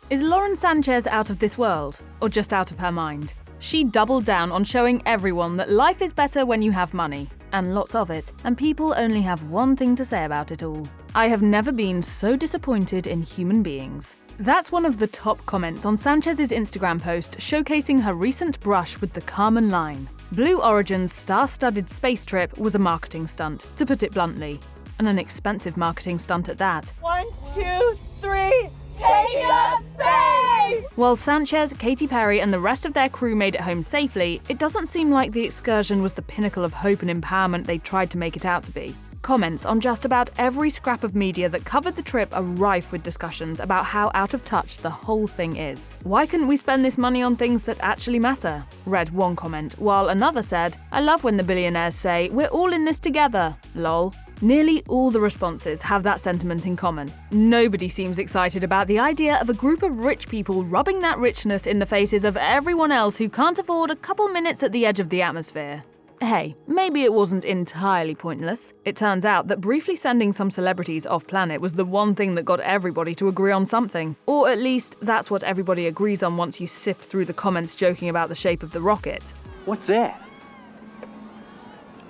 Is Lauren Sanchez out of this world, or just out of her mind? She doubled down on showing everyone that life is better when you have money, and lots of it, and people only have one thing to say about it all. I have never been so disappointed in human beings. That's one of the top comments on Sanchez's Instagram post showcasing her recent brush with the Carmen line. Blue Origin's star-studded space trip was a marketing stunt, to put it bluntly, and an expensive marketing stunt at that. 1, 2, 3, taking up space! While Sanchez, Katy Perry, and the rest of their crew made it home safely, it doesn't seem like the excursion was the pinnacle of hope and empowerment they tried to make it out to be. Comments on just about every scrap of media that covered the trip are rife with discussions about how out of touch the whole thing is. Why couldn't we spend this money on things that actually matter? Read one comment, while another said, I love when the billionaires say, we're all in this together, lol. Nearly all the responses have that sentiment in common. Nobody seems excited about the idea of a group of rich people rubbing that richness in the faces of everyone else who can't afford a couple minutes at the edge of the atmosphere. Hey, maybe it wasn't entirely pointless. It turns out that briefly sending some celebrities off-planet was the one thing that got everybody to agree on something. Or at least, that's what everybody agrees on once you sift through the comments joking about the shape of the rocket. What's that?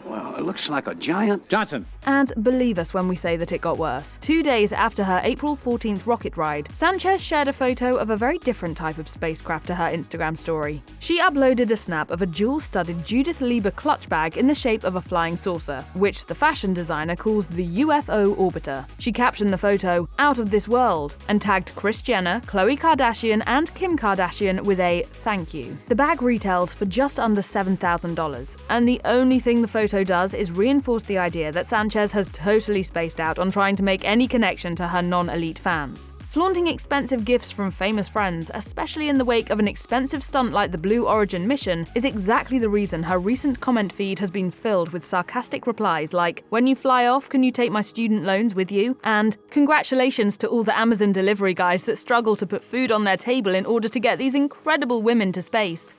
Well, it looks like a giant Johnson. And believe us when we say that it got worse. 2 days after her April 14th rocket ride, Sanchez shared a photo of a very different type of spacecraft to her Instagram story. She uploaded a snap of a jewel-studded Judith Leiber clutch bag in the shape of a flying saucer, which the fashion designer calls the UFO orbiter. She captioned the photo, "Out of this world," and tagged Kris Jenner, Khloe Kardashian, and Kim Kardashian with a thank you. The bag retails for just under $7,000, and the only thing the photo does is reinforce the idea that Sanchez has totally spaced out on trying to make any connection to her non-elite fans. Flaunting expensive gifts from famous friends, especially in the wake of an expensive stunt like the Blue Origin mission, is exactly the reason her recent comment feed has been filled with sarcastic replies like, "When you fly off, can you take my student loans with you?" and "Congratulations to all the Amazon delivery guys that struggle to put food on their table in order to get these incredible women to space."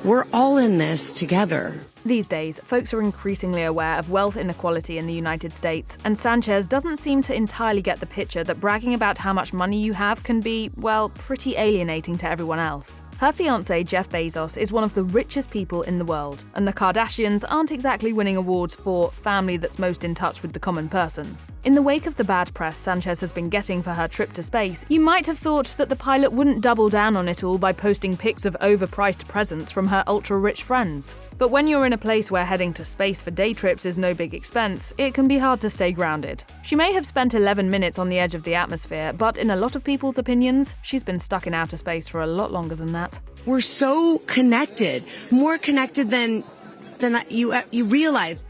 We're all in this together. These days, folks are increasingly aware of wealth inequality in the United States, and Sanchez doesn't seem to entirely get the picture that bragging about how much money you have can be, well, pretty alienating to everyone else. Her fiancé, Jeff Bezos, is one of the richest people in the world, and the Kardashians aren't exactly winning awards for family that's most in touch with the common person. In the wake of the bad press Sanchez has been getting for her trip to space, you might have thought that the pilot wouldn't double down on it all by posting pics of overpriced presents from her ultra-rich friends. But when you're in a place where heading to space for day trips is no big expense, it can be hard to stay grounded. She may have spent 11 minutes on the edge of the atmosphere, but in a lot of people's opinions, she's been stuck in outer space for a lot longer than that. We're so connected, more connected than you realize.